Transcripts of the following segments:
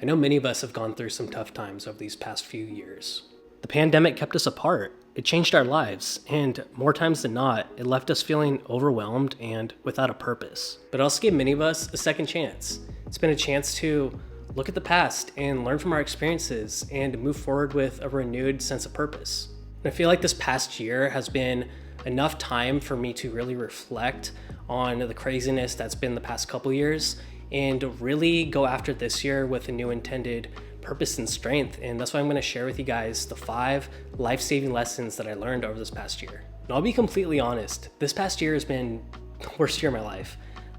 I know many of us have gone through some tough times over these past few years. The pandemic kept us apart. It changed our lives, and more times than not, it left us feeling overwhelmed and without a purpose. But it also gave many of us a second chance. It's been a chance to look at the past and learn from our experiences and move forward with a renewed sense of purpose. And I feel like this past year has been enough time for me to really reflect on the craziness that's been the past couple years and really go after this year with a new intended purpose and strength. And that's why I'm going to share with you guys the 5 life-saving lessons that I learned over this past year. And I'll be completely honest, this past year has been the worst year of my life.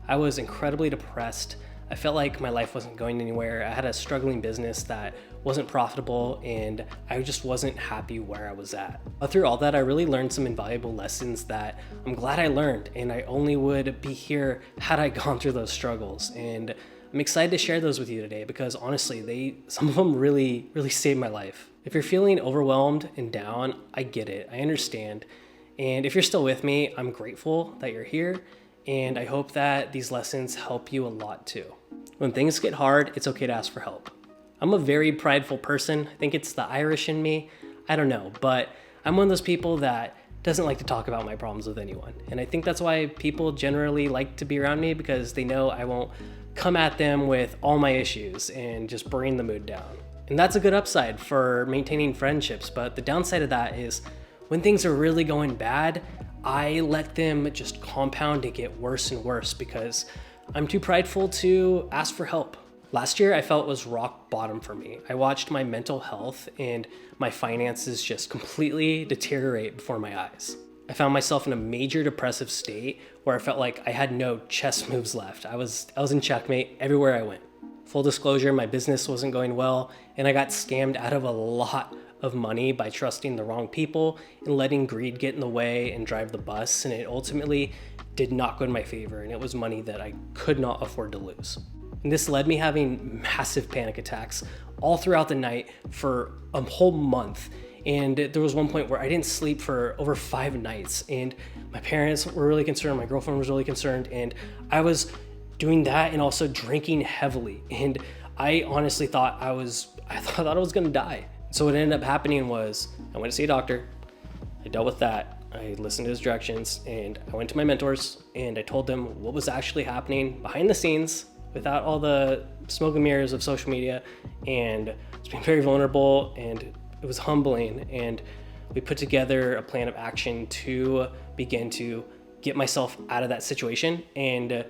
I was incredibly depressed. I felt like my life wasn't going anywhere. I had a struggling business that wasn't profitable, and I just wasn't happy where I was at. But through all that, I really learned some invaluable lessons that I'm glad I learned, and I only would be here had I gone through those struggles. And I'm excited to share those with you today because honestly, some of them really saved my life. If you're feeling overwhelmed and down, I get it, I understand. And if you're still with me, I'm grateful that you're here. And I hope that these lessons help you a lot too. When things get hard, it's okay to ask for help. I'm a very prideful person. I think it's the Irish in me. I don't know, but I'm one of those people that doesn't like to talk about my problems with anyone. And I think that's why people generally like to be around me, because they know I won't come at them with all my issues and just bring the mood down. And that's a good upside for maintaining friendships. But the downside of that is when things are really going bad, I let them just compound and get worse and worse because I'm too prideful to ask for help. Last year, I felt was rock bottom for me. I watched my mental health and my finances just completely deteriorate before my eyes. I found myself in a major depressive state where I felt like I had no chess moves left. I was in checkmate everywhere I went. Full disclosure, my business wasn't going well, and I got scammed out of a lot of money by trusting the wrong people and letting greed get in the way and drive the bus, and it ultimately did not go in my favor, and it was money that I could not afford to lose. And this led me having massive panic attacks all throughout the night for a whole month. And there was one point where I didn't sleep for over 5 nights, and my parents were really concerned, my girlfriend was really concerned, and I was doing that and also drinking heavily. And I honestly thought I thought I was gonna die. So what ended up happening was I went to see a doctor. I dealt with that. I listened to his directions, and I went to my mentors and I told them what was actually happening behind the scenes without all the smoke and mirrors of social media. And it's been very vulnerable, and it was humbling. And we put together a plan of action to begin to get myself out of that situation and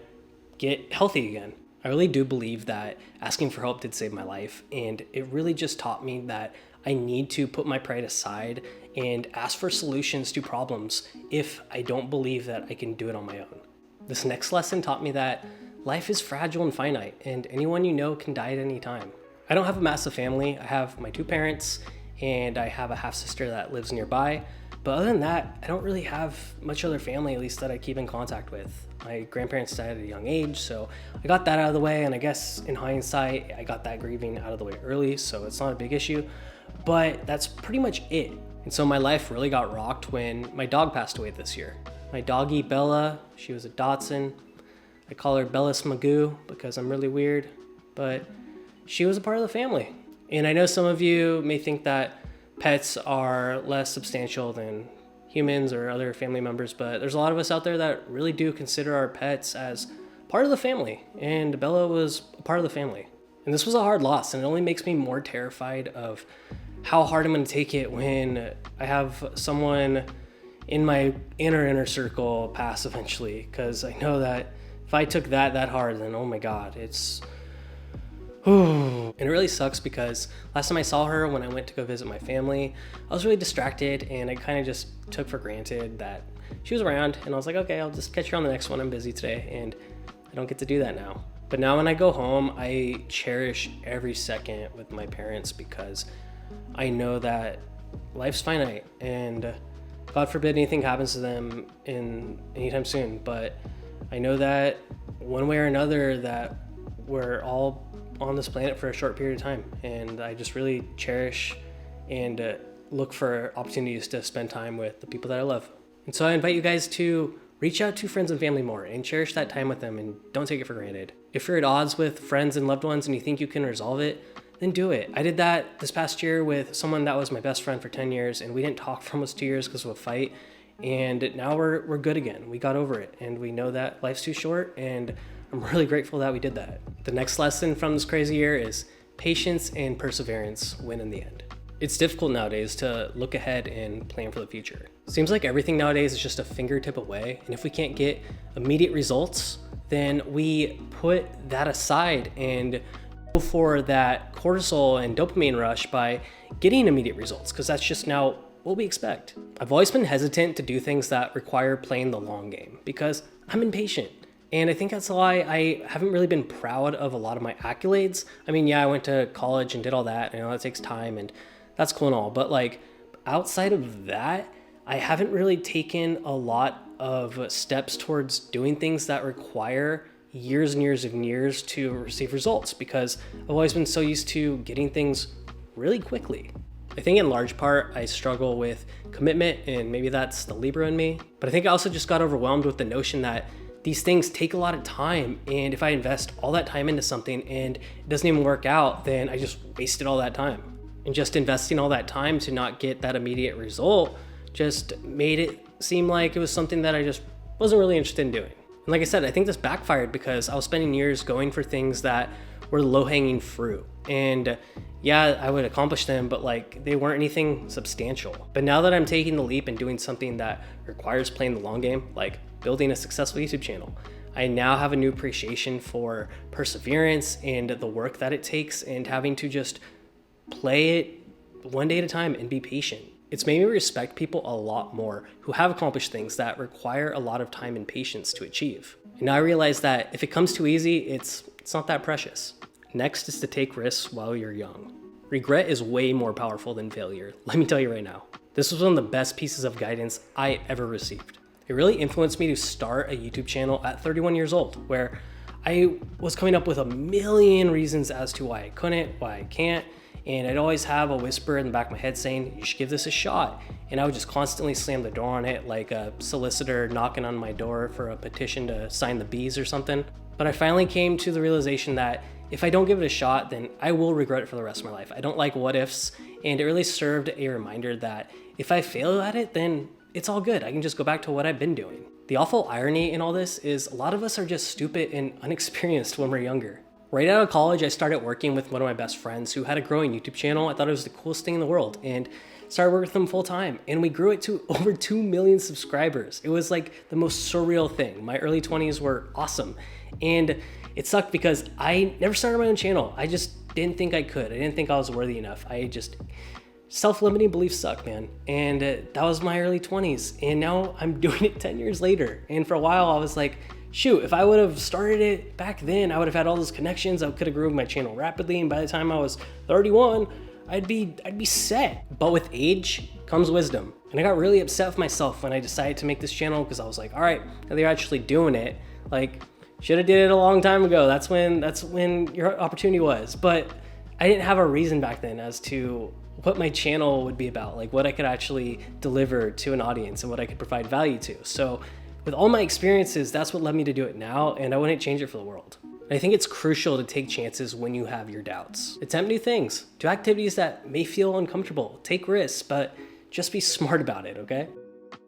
get healthy again. I really do believe that asking for help did save my life, and it really just taught me that I need to put my pride aside and ask for solutions to problems if I don't believe that I can do it on my own. This next lesson taught me that life is fragile and finite, and anyone you know can die at any time. I don't have a massive family. I have my 2 parents, and I have a half-sister that lives nearby. But other than that, I don't really have much other family, at least that I keep in contact with. My grandparents died at a young age, so I got that out of the way, and I guess in hindsight, I got that grieving out of the way early, so it's not a big issue. But that's pretty much it. And so my life really got rocked when my dog passed away this year. My doggie Bella, she was a Dachshund. I call her Bellis Magoo because I'm really weird, but she was a part of the family. And I know some of you may think that pets are less substantial than humans or other family members, but there's a lot of us out there that really do consider our pets as part of the family, and Bella was a part of the family. And this was a hard loss, and it only makes me more terrified of how hard I'm going to take it when I have someone in my inner circle pass eventually, because I know that if I took that hard, then oh my god, it's and it really sucks because last time I saw her when I went to go visit my family, I was really distracted, and I kind of just took for granted that she was around, and I was like, okay, I'll just catch her on the next one. I'm busy today, and I don't get to do that now. But now when I go home, I cherish every second with my parents because I know that life's finite, and God forbid anything happens to them anytime soon. But I know that one way or another that we're all on this planet for a short period of time, and I just really cherish and look for opportunities to spend time with the people that I love. And so I invite you guys to reach out to friends and family more and cherish that time with them, and don't take it for granted. If you're at odds with friends and loved ones and you think you can resolve it, then do it. I did that this past year with someone that was my best friend for 10 years, and we didn't talk for almost 2 years because of a fight. And now we're good again. We got over it, and we know that life's too short, and I'm really grateful that we did that. The next lesson from this crazy year is patience and perseverance win in the end. It's difficult nowadays to look ahead and plan for the future. Seems like everything nowadays is just a fingertip away, and if we can't get immediate results, then we put that aside and go for that cortisol and dopamine rush by getting immediate results, because that's just now what we expect. I've always been hesitant to do things that require playing the long game because I'm impatient. And I think that's why I haven't really been proud of a lot of my accolades. I mean, yeah, I went to college and did all that. I know that takes time and that's cool and all, but like outside of that, I haven't really taken a lot of steps towards doing things that require years and years and years to receive results because I've always been so used to getting things really quickly. I think in large part, I struggle with commitment, and maybe that's the Libra in me. But I think I also just got overwhelmed with the notion that these things take a lot of time, and if I invest all that time into something and it doesn't even work out, then I just wasted all that time. And just investing all that time to not get that immediate result just made it seem like it was something that I just wasn't really interested in doing. And like I said, I think this backfired because I was spending years going for things that were low-hanging fruit. And yeah, I would accomplish them, but like they weren't anything substantial. But now that I'm taking the leap and doing something that requires playing the long game, like building a successful YouTube channel, I now have a new appreciation for perseverance and the work that it takes and having to just play it one day at a time and be patient. It's made me respect people a lot more who have accomplished things that require a lot of time and patience to achieve. And now I realize that if it comes too easy, it's not that precious. Next is to take risks while you're young. Regret is way more powerful than failure, let me tell you right now. This was one of the best pieces of guidance I ever received. It really influenced me to start a YouTube channel at 31 years old, where I was coming up with a million reasons as to why I couldn't, why I can't, and I'd always have a whisper in the back of my head saying, you should give this a shot. And I would just constantly slam the door on it like a solicitor knocking on my door for a petition to sign the B's or something. But I finally came to the realization that if I don't give it a shot, then I will regret it for the rest of my life. I don't like what ifs, and it really served a reminder that if I fail at it, then it's all good. I can just go back to what I've been doing. The awful irony in all this is a lot of us are just stupid and unexperienced when we're younger. Right out of college, I started working with one of my best friends who had a growing YouTube channel. I thought it was the coolest thing in the world and started working with him full time. And we grew it to over 2 million subscribers. It was like the most surreal thing. My early 20s were awesome. And it sucked because I never started my own channel. I just didn't think I could. I didn't think I was worthy enough. Self-limiting beliefs suck, man. And that was my early 20s. And now I'm doing it 10 years later. And for a while I was like, shoot, if I would have started it back then, I would have had all those connections. I could have grown my channel rapidly. And by the time I was 31, I'd be set. But with age comes wisdom. And I got really upset with myself when I decided to make this channel because I was like, all right, now they're actually doing it. Like, should have did it a long time ago. That's when your opportunity was. But I didn't have a reason back then as to what my channel would be about, like what I could actually deliver to an audience and what I could provide value to. So with all my experiences, that's what led me to do it now, and I wouldn't change it for the world. And I think it's crucial to take chances when you have your doubts. Attempt new things. Do activities that may feel uncomfortable. Take risks, but just be smart about it, okay?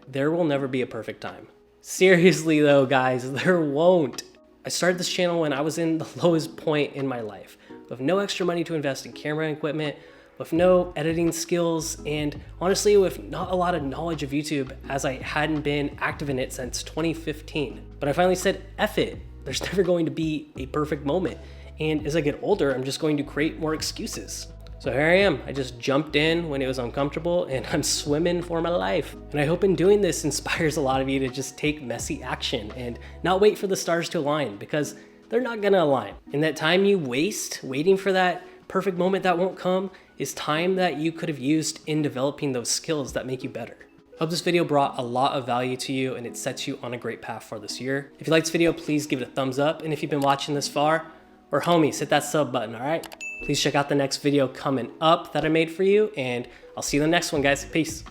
There will never be a perfect time. Seriously though, guys, there won't. I started this channel when I was in the lowest point in my life, with no extra money to invest in camera equipment, with no editing skills, and honestly with not a lot of knowledge of YouTube as I hadn't been active in it since 2015. But I finally said, F it. There's never going to be a perfect moment. And as I get older, I'm just going to create more excuses. So here I am. I just jumped in when it was uncomfortable and I'm swimming for my life. And I hope in doing this inspires a lot of you to just take messy action and not wait for the stars to align, because they're not gonna align. And that time you waste waiting for that perfect moment that won't come is time that you could have used in developing those skills that make you better. Hope this video brought a lot of value to you and it sets you on a great path for this year. If you liked this video, please give it a thumbs up. And if you've been watching this far, or homies, hit that sub button, all right? Please check out the next video coming up that I made for you, and I'll see you in the next one, guys. Peace.